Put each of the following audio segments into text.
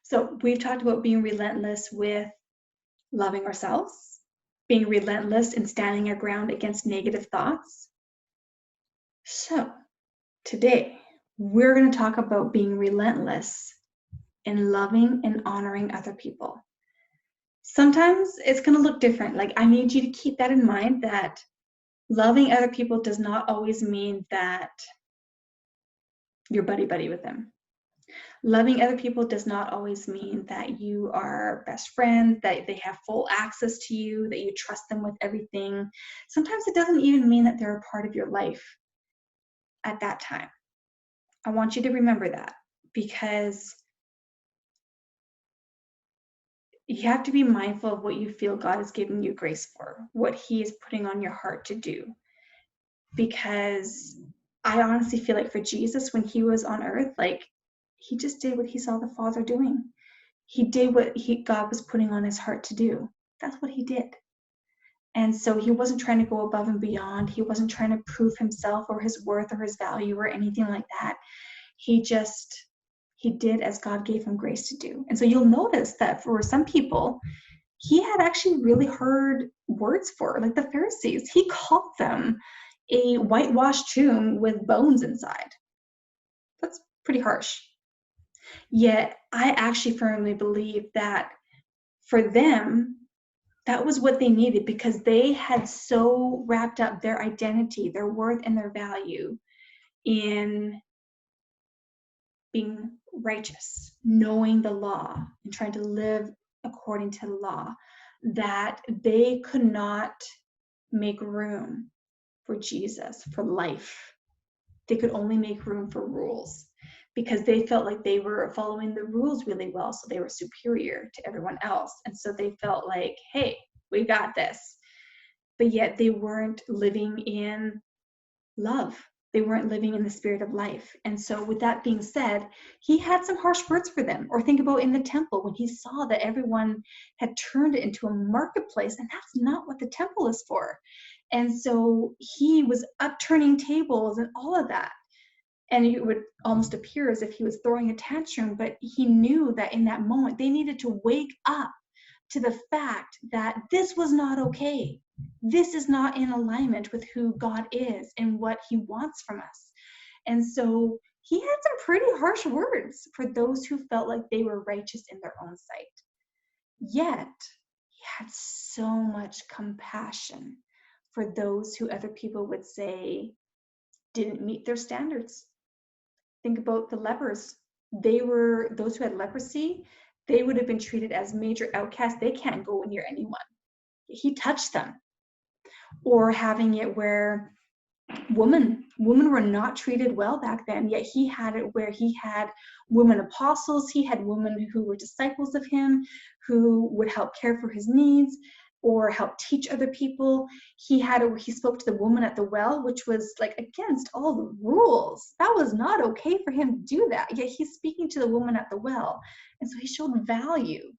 So we've talked about being relentless with loving ourselves, being relentless in standing our ground against negative thoughts. So today, we're going to talk about being relentless in loving and honoring other people. Sometimes it's going to look different. Like, I need you to keep that in mind, that loving other people does not always mean that you're buddy-buddy with them. Loving other people does not always mean that you are best friends, that they have full access to you, that you trust them with everything. Sometimes it doesn't even mean that they're a part of your life at that time. I want you to remember that, because you have to be mindful of what you feel God is giving you grace for, what He is putting on your heart to do. Because I honestly feel like for Jesus, when He was on earth, like, He just did what He saw the Father doing. He did what God was putting on His heart to do. That's what He did. And so He wasn't trying to go above and beyond. He wasn't trying to prove Himself or His worth or His value or anything like that. He did as God gave Him grace to do. And so you'll notice that for some people, He had actually really hard words for, like the Pharisees. He called them a whitewashed tomb with bones inside. That's pretty harsh. Yet I actually firmly believe that for them, that was what they needed, because they had so wrapped up their identity, their worth, and their value in being righteous, knowing the law, and trying to live according to the law, that they could not make room for Jesus, for life. They could only make room for rules, because they felt like they were following the rules really well, so they were superior to everyone else. And so they felt like, hey, we got this. But yet they weren't living in love. They weren't living in the spirit of life. And so with that being said, He had some harsh words for them. Or think about in the temple, when He saw that everyone had turned it into a marketplace, and that's not what the temple is for. And so He was upturning tables and all of that. And it would almost appear as if He was throwing a tantrum, but He knew that in that moment they needed to wake up to the fact that this was not okay. This is not in alignment with who God is and what He wants from us. And so He had some pretty harsh words for those who felt like they were righteous in their own sight. Yet He had so much compassion for those who other people would say didn't meet their standards. Think about the lepers. Those who had leprosy, they would have been treated as major outcasts. They can't go near anyone. He touched them. Or having it where women were not treated well back then, yet He had it where He had women apostles. He had women who were disciples of Him, who would help care for His needs or help teach other people. He had it where He spoke to the woman at the well, which was like against all the rules. That was not okay for Him to do that, yet He's speaking to the woman at the well. And so He showed value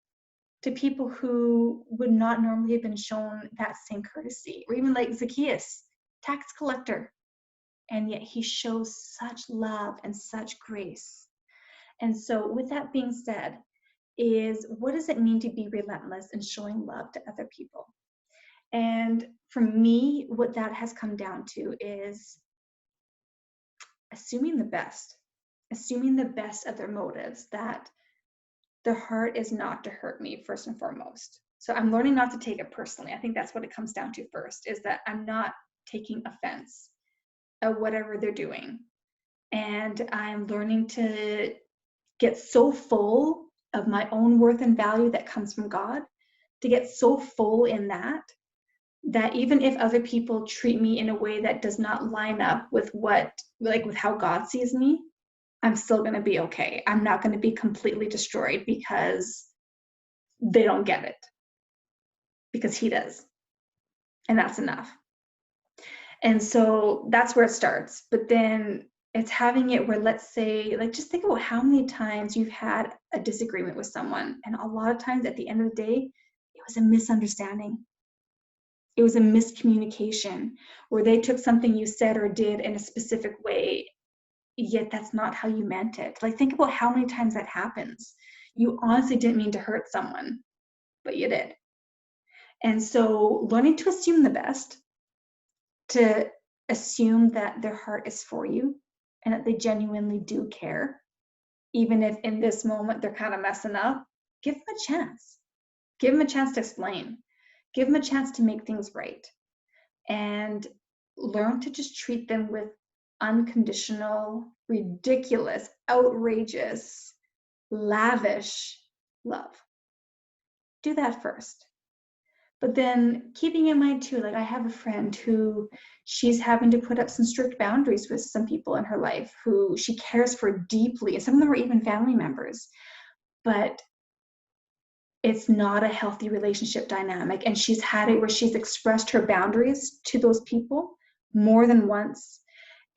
to people who would not normally have been shown that same courtesy. Or even like Zacchaeus, tax collector, and yet He shows such love and such grace. And so with that being said, is what does it mean to be relentless in showing love to other people? And for me, what that has come down to is assuming the best of their motives, that their heart is not to hurt me first and foremost. So I'm learning not to take it personally. I think that's what it comes down to first, is that I'm not taking offense at whatever they're doing. And I'm learning to get so full of my own worth and value that comes from God, to get so full in that even if other people treat me in a way that does not line up with with how God sees me, I'm still going to be okay. I'm not going to be completely destroyed because they don't get it, because He does. And that's enough. And so that's where it starts. But then it's having it where, let's say, like, just think about how many times you've had a disagreement with someone. And a lot of times at the end of the day, it was a misunderstanding. It was a miscommunication, where they took something you said or did in a specific way yet that's not how you meant it. Like, think about how many times that happens. You honestly didn't mean to hurt someone, but you did. And so learning to assume the best, to assume that their heart is for you and that they genuinely do care, even if in this moment they're kind of messing up, give them a chance. Give them a chance to explain. Give them a chance to make things right. And learn to just treat them with unconditional, ridiculous, outrageous, lavish love. Do that first. But then keeping in mind too, like I have a friend who she's having to put up some strict boundaries with some people in her life who she cares for deeply. And some of them are even family members. But it's not a healthy relationship dynamic. And she's had it where she's expressed her boundaries to those people more than once.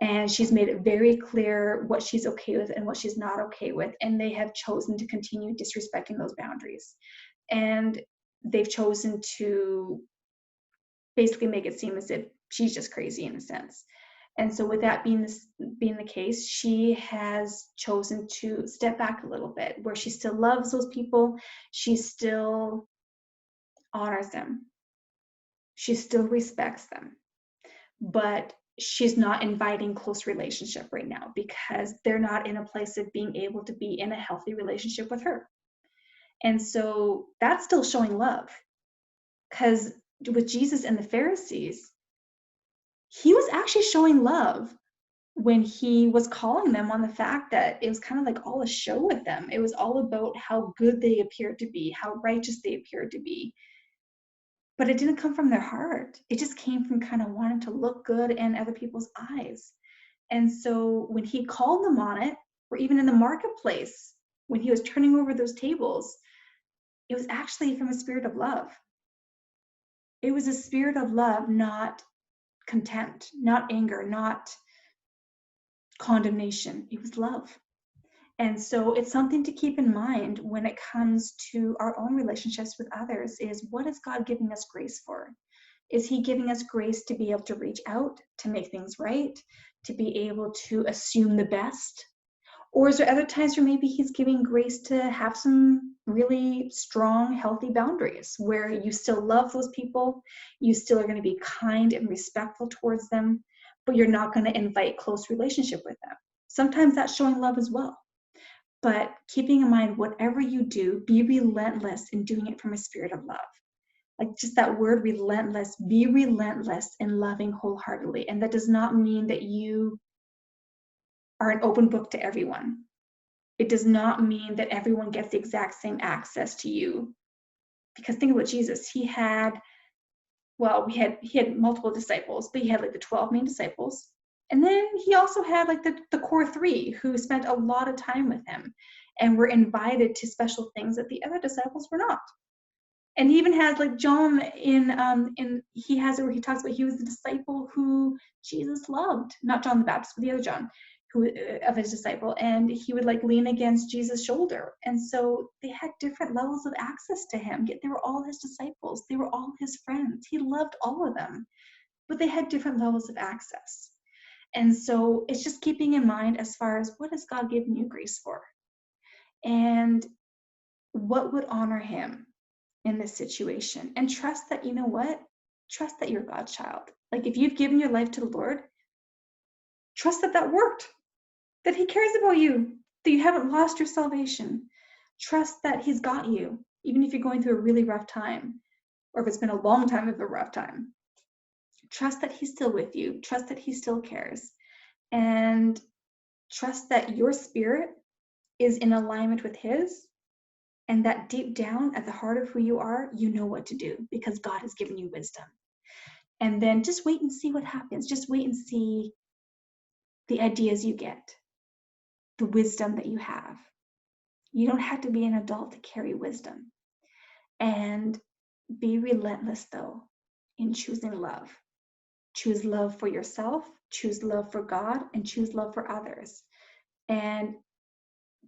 And she's made it very clear what she's okay with and what she's not okay with. And they have chosen to continue disrespecting those boundaries. And they've chosen to basically make it seem as if she's just crazy in a sense. And so with that being the case, she has chosen to step back a little bit, where she still loves those people, she still honors them, she still respects them, but she's not inviting close relationship right now because they're not in a place of being able to be in a healthy relationship with her. And so that's still showing love, because with Jesus and the Pharisees, he was actually showing love when he was calling them on the fact that it was kind of like all a show with them. It was all about how good they appeared to be, how righteous they appeared to be. But it didn't come from their heart. It just came from kind of wanting to look good in other people's eyes. And so when he called them on it, or even in the marketplace, when he was turning over those tables, it was actually from a spirit of love. It was a spirit of love, not contempt, not anger, not condemnation. It was love. And so it's something to keep in mind when it comes to our own relationships with others, is what is God giving us grace for? Is he giving us grace to be able to reach out, to make things right, to be able to assume the best? Or is there other times where maybe he's giving grace to have some really strong, healthy boundaries where you still love those people, you still are going to be kind and respectful towards them, but you're not going to invite close relationship with them? Sometimes that's showing love as well. But keeping in mind, whatever you do, be relentless in doing it from a spirit of love. Like just that word relentless, be relentless in loving wholeheartedly. And that does not mean that you are an open book to everyone. It does not mean that everyone gets the exact same access to you. Because think about Jesus. He had multiple disciples, but he had like the 12 main disciples. And then he also had like the core 3 who spent a lot of time with him and were invited to special things that the other disciples were not. And he even has like John he has it where he talks about he was the disciple who Jesus loved, not John the Baptist, but the other John, who of his disciple, and he would like lean against Jesus' shoulder. And so they had different levels of access to him, yet they were all his disciples, they were all his friends, he loved all of them, but they had different levels of access. And so it's just keeping in mind as far as what has God given you grace for, and what would honor him in this situation. And trust that, you know what? Trust that you're God's child. Like if you've given your life to the Lord, trust that that worked, that he cares about you, that you haven't lost your salvation. Trust that he's got you, even if you're going through a really rough time, or if it's been a long time of a rough time. Trust that he's still with you. Trust that he still cares. And trust that your spirit is in alignment with his, and that deep down at the heart of who you are, you know what to do because God has given you wisdom. And then just wait and see what happens. Just wait and see the ideas you get, the wisdom that you have. You don't have to be an adult to carry wisdom. And be relentless, though, in choosing love. Choose love for yourself, choose love for God, and choose love for others. And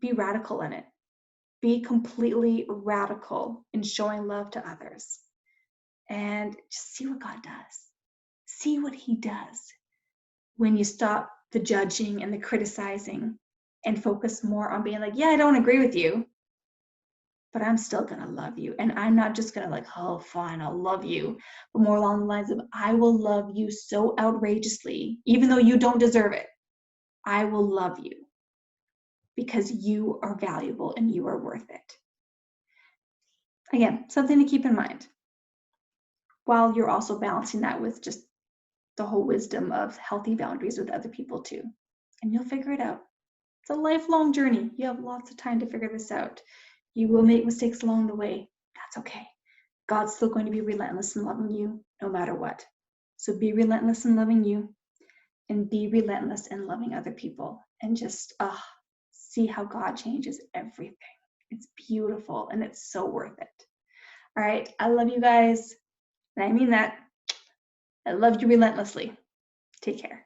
be radical in it. Be completely radical in showing love to others. And just see what God does. See what he does when you stop the judging and the criticizing and focus more on being like, yeah, I don't agree with you, but I'm still going to love you. And I'm not just going to like, oh, fine, I'll love you. But more along the lines of, I will love you so outrageously, even though you don't deserve it. I will love you because you are valuable and you are worth it. Again, something to keep in mind while you're also balancing that with just the whole wisdom of healthy boundaries with other people too. And you'll figure it out. It's a lifelong journey. You have lots of time to figure this out. You will make mistakes along the way. That's okay. God's still going to be relentless in loving you no matter what. So be relentless in loving you and be relentless in loving other people, and just see how God changes everything. It's beautiful and it's so worth it. All right. I love you guys. And I mean that. I love you relentlessly. Take care.